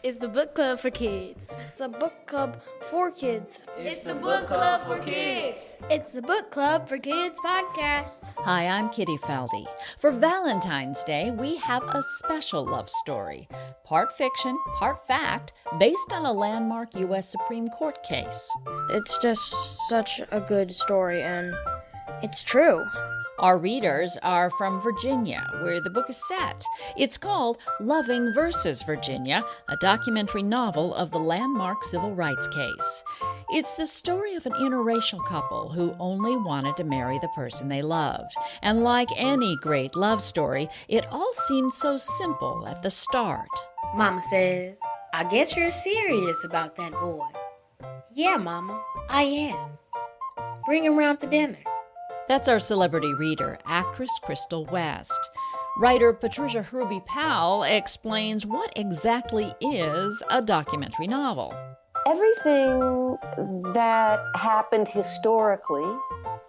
is the book club for kids. It's a book club for kids. It's the book club for kids. It's the book club for kids podcast. Hi, I'm Kitty Felde. For Valentine's Day, we have a special love story, part fiction, part fact, based on a landmark U.S. Supreme Court case. It's just such a good story, and it's true. Our readers are from Virginia, where the book is set. It's called Loving versus Virginia, a documentary novel of the landmark civil rights case. It's the story of an interracial couple who only wanted to marry the person they loved. And like any great love story, it all seemed so simple at the start. Mama says, I guess you're serious about that boy. Yeah, Mama, I am. Bring him round to dinner. That's our celebrity reader, actress Crystal West. Writer Patricia Hruby Powell explains what exactly is a documentary novel. Everything that happened historically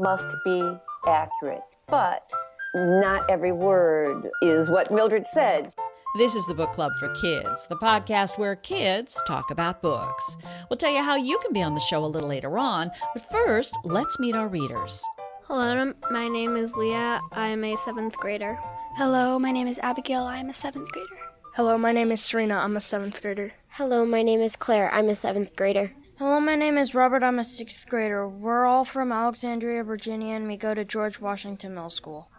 must be accurate, but not every word is what Mildred said. This is the Book Club for Kids, the podcast where kids talk about books. We'll tell you how you can be on the show a little later on, but first, let's meet our readers. Hello, my name is Leah. I'm a 7th grader. Hello, my name is Abigail. I'm a 7th grader. Hello, my name is Serena. I'm a 7th grader. Hello, my name is Claire. I'm a 7th grader. Hello, my name is Robert. I'm a 6th grader. We're all from Alexandria, Virginia, and we go to George Washington Middle School.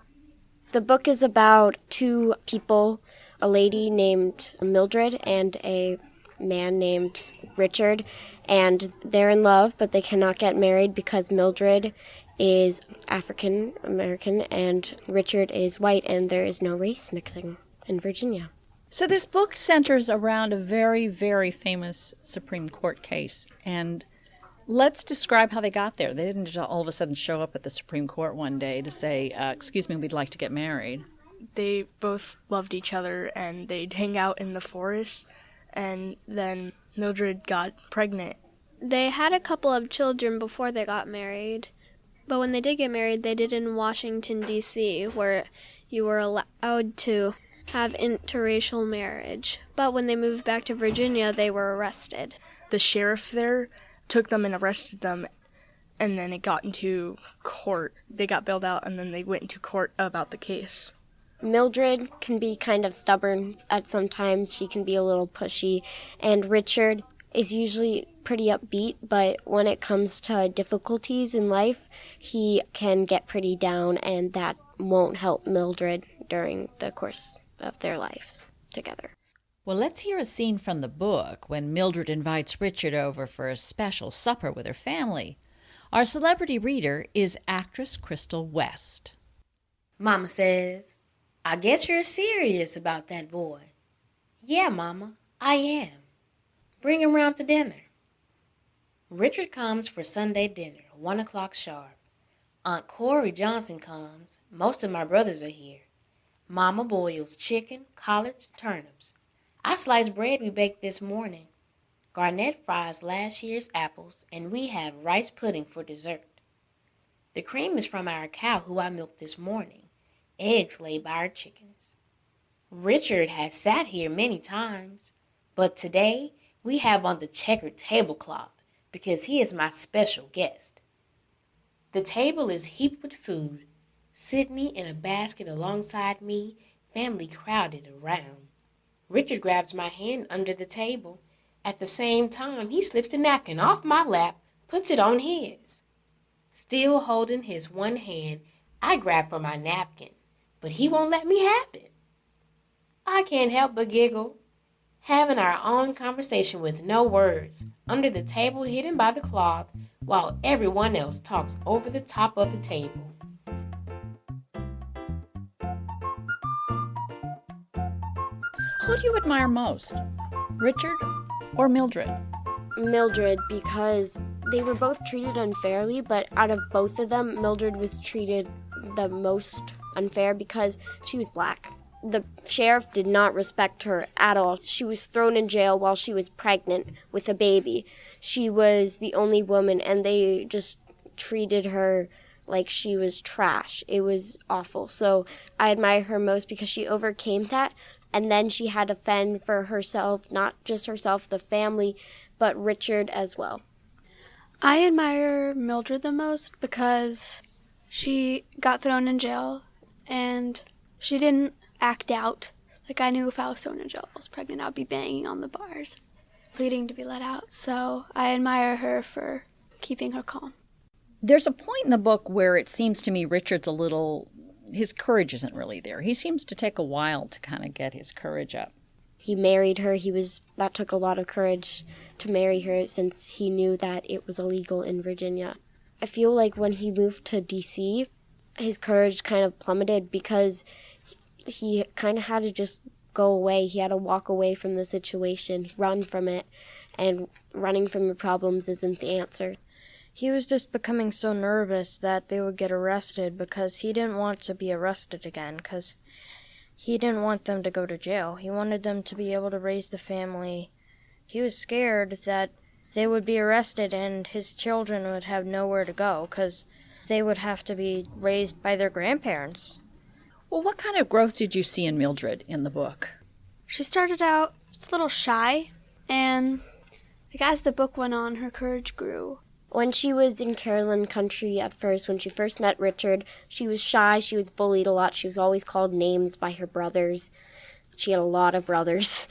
The book is about two people, a lady named Mildred and a man named Richard, and they're in love, but they cannot get married because Mildred is African American and Richard is white, and there is no race mixing in Virginia. So this book centers around a very, very famous Supreme Court case, and let's describe how they got there. They didn't just all of a sudden show up at the Supreme Court one day to say, excuse me, we'd like to get married. They both loved each other, and they'd hang out in the forest, and then Mildred got pregnant. They had a couple of children before they got married, but when they did get married, they did in Washington, D.C., where you were allowed to have interracial marriage. But when they moved back to Virginia, they were arrested. The sheriff there took them and arrested them, and then it got into court. They got bailed out, and then they went into court about the case. Mildred can be kind of stubborn at some times. She can be a little pushy, and Richard is usually pretty upbeat, but when it comes to difficulties in life, he can get pretty down, and that won't help Mildred during the course of their lives together. Well, let's hear a scene from the book when Mildred invites Richard over for a special supper with her family. Our celebrity reader is actress Crystal West. Mama says, I guess you're serious about that boy. Yeah, Mama, I am. Bring him round to dinner. Richard comes for Sunday dinner, 1 o'clock sharp. Aunt Corey Johnson comes. Most of my brothers are here. Mama boils chicken, collards, turnips. I slice bread we baked this morning. Garnett fries last year's apples, and we have rice pudding for dessert. The cream is from our cow who I milked this morning. Eggs laid by our chickens. Richard has sat here many times, but today we have on the checkered tablecloth because he is my special guest. The table is heaped with food. Sydney in a basket alongside me, family crowded around. Richard grabs my hand under the table. At the same time, he slips the napkin off my lap, puts it on his. Still holding his one hand, I grab for my napkin, but he won't let me have it. I can't help but giggle, having our own conversation with no words, under the table hidden by the cloth, while everyone else talks over the top of the table. Who do you admire most, Richard or Mildred? Mildred, because they were both treated unfairly, but out of both of them, Mildred was treated the most unfair because she was black. The sheriff did not respect her at all. She was thrown in jail while she was pregnant with a baby. She was the only woman, and they just treated her like she was trash. It was awful. So I admire her most because she overcame that, And then she had to fend for herself, not just herself, the family, but Richard as well. I admire Mildred the most because she got thrown in jail and she didn't act out. Like, I knew if I was thrown in jail, I was pregnant, I'd be banging on the bars, pleading to be let out. So I admire her for keeping her calm. There's a point in the book where it seems to me Richard's his courage isn't really there. He seems to take a while to kind of get his courage up. He married her. That took a lot of courage to marry her since he knew that it was illegal in Virginia. I feel like when he moved to D.C., his courage kind of plummeted because he kind of had to just go away. He had to walk away from the situation, run from it, and running from your problems isn't the answer. He was just becoming so nervous that they would get arrested because he didn't want to be arrested again, because he didn't want them to go to jail. He wanted them to be able to raise the family. He was scared that they would be arrested and his children would have nowhere to go because they would have to be raised by their grandparents. Well, what kind of growth did you see in Mildred in the book? She started out just a little shy, and as the book went on, her courage grew. When she was in Carolyn country at first, when she first met Richard, she was shy, she was bullied a lot, she was always called names by her brothers. She had a lot of brothers.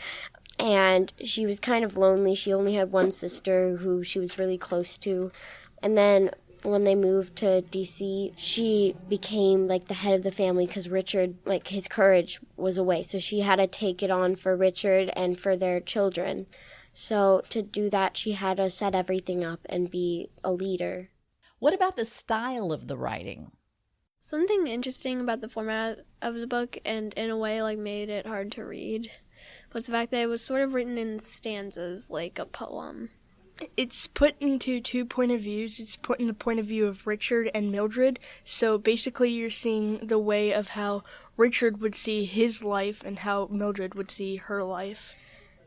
And she was kind of lonely. She only had one sister who she was really close to. And then when they moved to D.C., she became like the head of the family because Richard, like, his courage was away. So she had to take it on for Richard and for their children. So to do that, she had to set everything up and be a leader. What about the style of the writing? Something interesting about the format of the book, and in a way like made it hard to read, was the fact that it was sort of written in stanzas, like a poem. It's put into two point of views. It's put in the point of view of Richard and Mildred. So basically you're seeing the way of how Richard would see his life and how Mildred would see her life.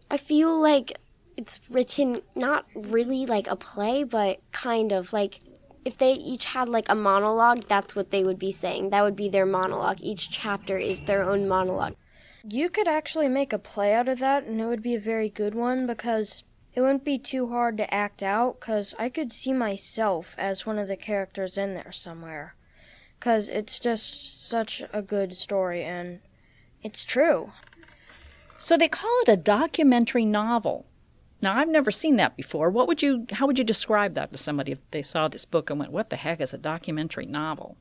I feel like it's written not really like a play, but kind of like if they each had like a monologue, that's what they would be saying. That would be their monologue. Each chapter is their own monologue. You could actually make a play out of that, and it would be a very good one because it wouldn't be too hard to act out, because I could see myself as one of the characters in there somewhere. Because it's just such a good story, and it's true. So they call it a documentary novel. Now, I've never seen that before. How would you describe that to somebody if they saw this book and went, what the heck is a documentary novel?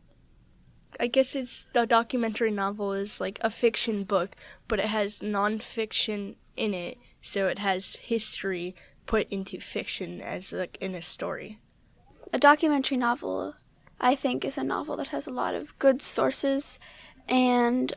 I guess the documentary novel is like a fiction book, but it has nonfiction in it, so it has history put into fiction as like in a story. A documentary novel, I think, is a novel that has a lot of good sources and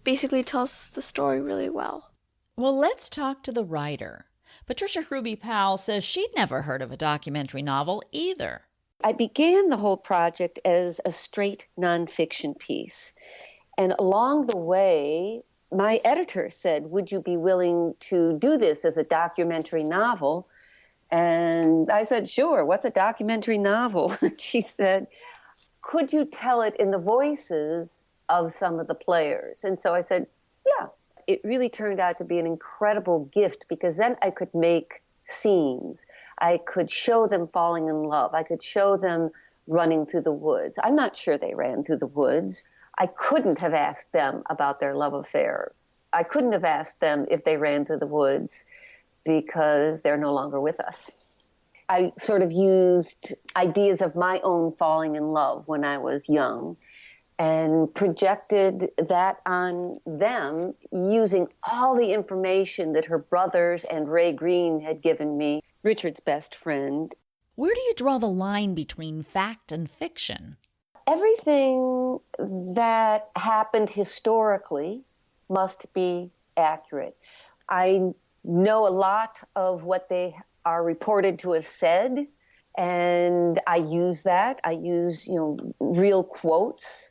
basically tells the story really well. Well, let's talk to the writer. Patricia Hruby Powell says she'd never heard of a documentary novel either. I began the whole project as a straight nonfiction piece. And along the way, my editor said, would you be willing to do this as a documentary novel? And I said, sure, what's a documentary novel? She said, could you tell it in the voices of some of the players? And so I said, yeah. It really turned out to be an incredible gift because then I could make scenes. I could show them falling in love. I could show them running through the woods. I'm not sure they ran through the woods. I couldn't have asked them about their love affair. I couldn't have asked them if they ran through the woods because they're no longer with us. I sort of used ideas of my own falling in love when I was young and projected that on them using all the information that her brothers and Ray Green had given me, Richard's best friend. Where do you draw the line between fact and fiction? Everything that happened historically must be accurate. I know a lot of what they are reported to have said, and I use that. I use, real quotes.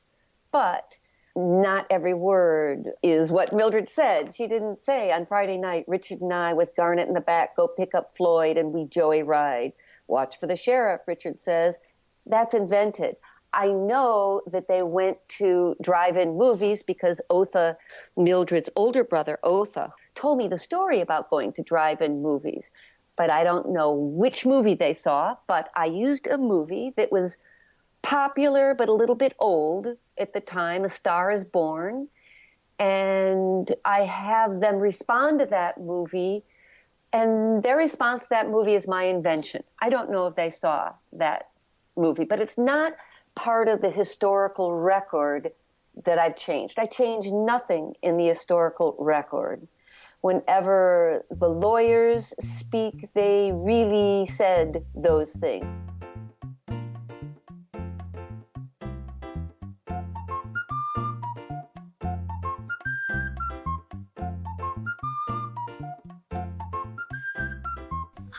But not every word is what Mildred said. She didn't say, on Friday night, Richard and I with Garnet in the back go pick up Floyd and we joyride. Watch for the sheriff, Richard says. That's invented. I know that they went to drive-in movies because Otha, Mildred's older brother, Otha, told me the story about going to drive-in movies. But I don't know which movie they saw, but I used a movie that was popular but a little bit old at the time, A Star is Born. And I have them respond to that movie, and their response to that movie is my invention. I don't know if they saw that movie, but it's not part of the historical record that I've changed. I changed nothing in the historical record. Whenever the lawyers speak, they really said those things.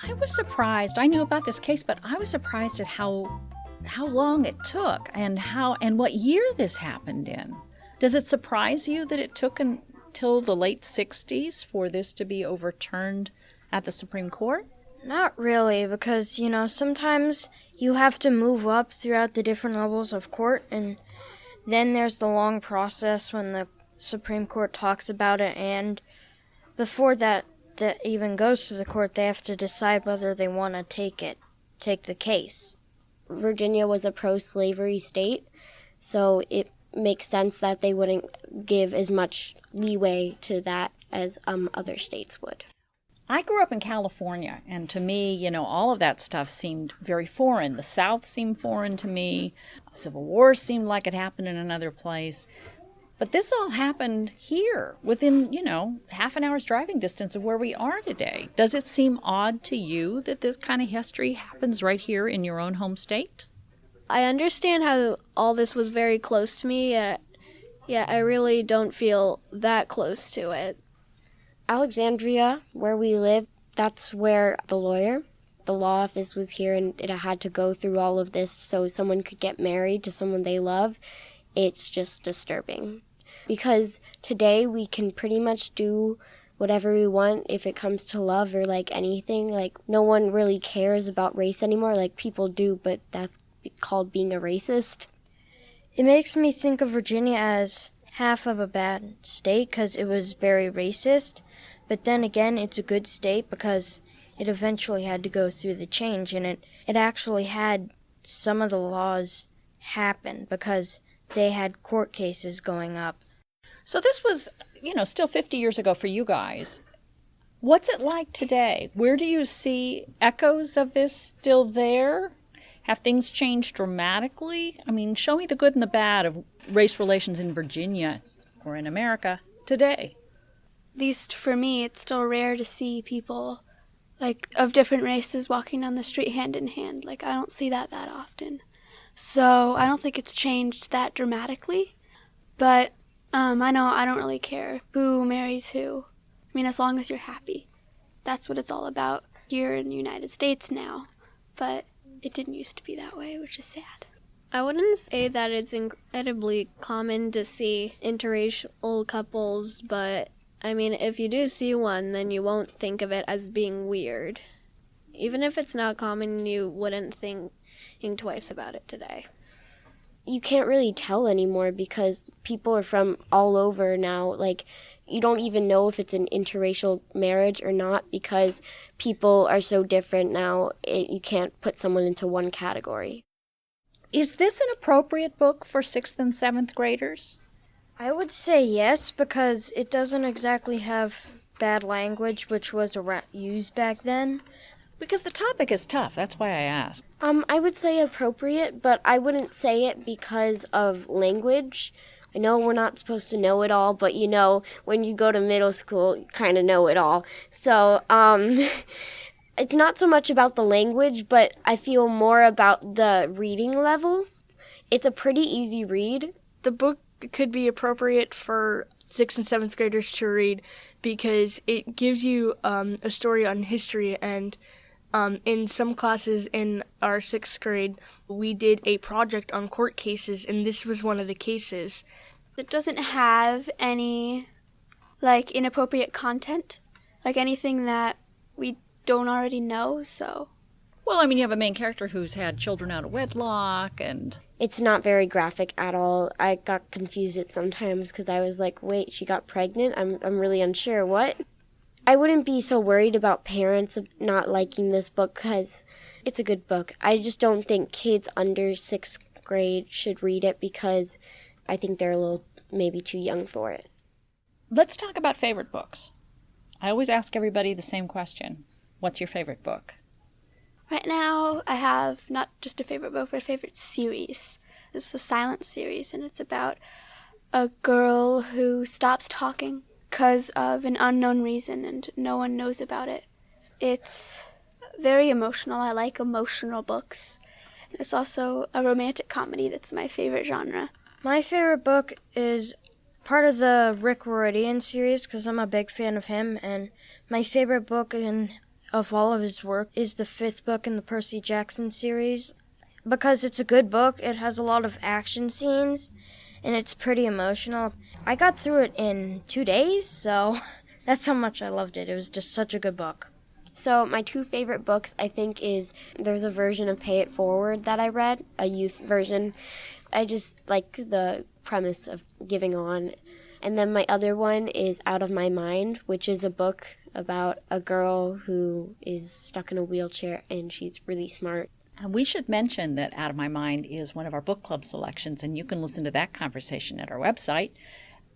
I was surprised. I knew about this case, but I was surprised at how long it took and what year this happened in. Does it surprise you that it took until the late 60s for this to be overturned at the Supreme Court? Not really, because, sometimes you have to move up throughout the different levels of court, and then there's the long process when the Supreme Court talks about it, and before that even goes to the court, they have to decide whether they want to take the case. Virginia was a pro-slavery state, so it makes sense that they wouldn't give as much leeway to that as other states would. I grew up in California, and to me, all of that stuff seemed very foreign. The South seemed foreign to me. Civil War seemed like it happened in another place. But this all happened here, within, half an hour's driving distance of where we are today. Does it seem odd to you that this kind of history happens right here in your own home state? I understand how all this was very close to me, yet I really don't feel that close to it. Alexandria, where we live, that's where the law office was here, and it had to go through all of this so someone could get married to someone they love. It's just disturbing. Because today we can pretty much do whatever we want if it comes to love or anything. No one really cares about race anymore. People do, but that's called being a racist. It makes me think of Virginia as half of a bad state because it was very racist. But then again, it's a good state because it eventually had to go through the change, and it actually had some of the laws happen because they had court cases going up. So this was, still 50 years ago for you guys. What's it like today? Where do you see echoes of this still there? Have things changed dramatically? Show me the good and the bad of race relations in Virginia or in America today. At least for me, it's still rare to see people of different races walking down the street hand in hand. I don't see that often. So I don't think it's changed that dramatically. But I know I don't really care who marries who. As long as you're happy. That's what it's all about here in the United States now. But it didn't used to be that way, which is sad. I wouldn't say that it's incredibly common to see interracial couples, but if you do see one, then you won't think of it as being weird. Even if it's not common, you wouldn't think twice about it today. You can't really tell anymore because people are from all over now. You don't even know if it's an interracial marriage or not because people are so different now. You can't put someone into one category. Is this an appropriate book for 6th and 7th graders? I would say yes, because it doesn't exactly have bad language, which was used back then. Because the topic is tough, that's why I asked. I would say appropriate, but I wouldn't say it because of language. I know we're not supposed to know it all, but when you go to middle school, you kind of know it all. So, it's not so much about the language, but I feel more about the reading level. It's a pretty easy read. The book could be appropriate for 6th and 7th graders to read because it gives you a story on history, and in some classes in our 6th grade, we did a project on court cases, and this was one of the cases. It doesn't have any, inappropriate content, anything that we don't already know, so Well, I mean, you have a main character who's had children out of wedlock, and It's not very graphic at all. I got confused at sometimes because I was like, wait, she got pregnant? I'm really unsure. What? I wouldn't be so worried about parents not liking this book because it's a good book. I just don't think kids under 6th grade should read it because I think they're a little maybe too young for it. let's talk about favorite books. I always ask everybody the same question. What's your favorite book? Right now, I have not just a favorite book, but a favorite series. This is a Silence series, and it's about a girl who stops talking because of an unknown reason, and no one knows about it. It's very emotional. I like emotional books. It's also a romantic comedy that's my favorite genre. My favorite book is part of the Rick Riordan series because I'm a big fan of him, and my favorite book of all of his work is the 5th book in the Percy Jackson series because it's a good book. It has a lot of action scenes, and it's pretty emotional. I got through it in 2 days, so that's how much I loved it. It was just such a good book. So my 2 favorite books, I think, is there's a version of Pay It Forward that I read, a youth version. I just like the premise of giving on. And then my other one is Out of My Mind, which is a book about a girl who is stuck in a wheelchair and she's really smart. We should mention that Out of My Mind is one of our book club selections, and you can listen to that conversation at our website,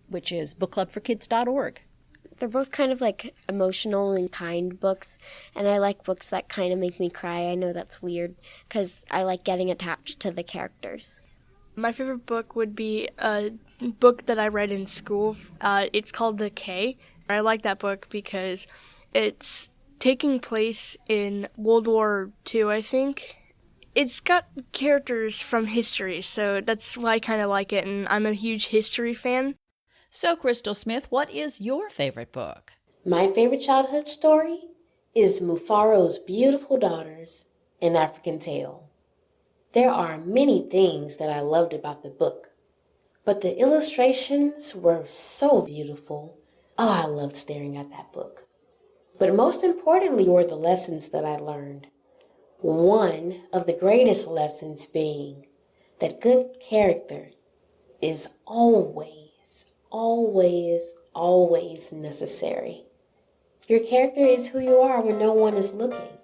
which is bookclubforkids.org. They're both kind of like emotional and kind books, and I like books that kind of make me cry. I know that's weird because I like getting attached to the characters. My favorite book would be a book that I read in school. It's called The K. I like that book because it's taking place in World War II, I think. It's got characters from history, so that's why I kind of like it, and I'm a huge history fan. So, Crystal Smith, what is your favorite book? My favorite childhood story is Mufaro's Beautiful Daughters, An African Tale. There are many things that I loved about the book, but the illustrations were so beautiful. Oh, I loved staring at that book. But most importantly were the lessons that I learned. One of the greatest lessons being that good character is always necessary. Your character is who you are when no one is looking.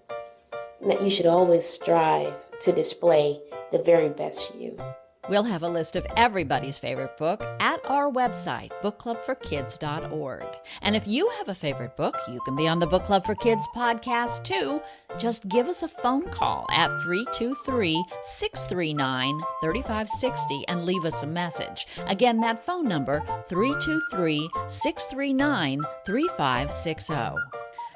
And that you should always strive to display the very best you. We'll have a list of everybody's favorite book at our website, bookclubforkids.org. And if you have a favorite book, you can be on the Book Club for Kids podcast too. Just give us a phone call at 323-639-3560 and leave us a message. Again, that phone number, 323-639-3560.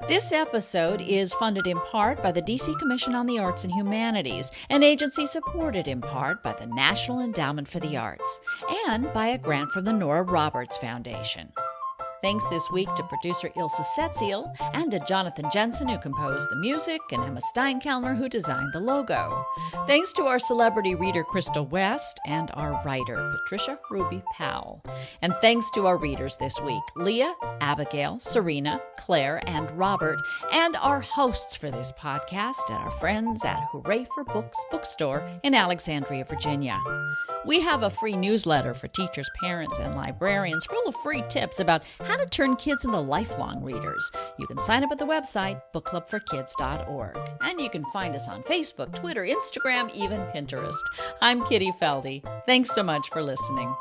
This episode is funded in part by the D.C. Commission on the Arts and Humanities, an agency supported in part by the National Endowment for the Arts, and by a grant from the Nora Roberts Foundation. Thanks this week to producer Ilse Setziel and to Jonathan Jensen, who composed the music, and Emma Steinkellner, who designed the logo. Thanks to our celebrity reader Crystal West and our writer Patricia Hruby Powell. And thanks to our readers this week, Leah, Abigail, Serena, Claire, and Robert, and our hosts for this podcast and our friends at Hooray for Books bookstore in Alexandria, Virginia. We have a free newsletter for teachers, parents, and librarians full of free tips about how to turn kids into lifelong readers. You can sign up at the website, bookclubforkids.org. And you can find us on Facebook, Twitter, Instagram, even Pinterest. I'm Kitty Felde. Thanks so much for listening.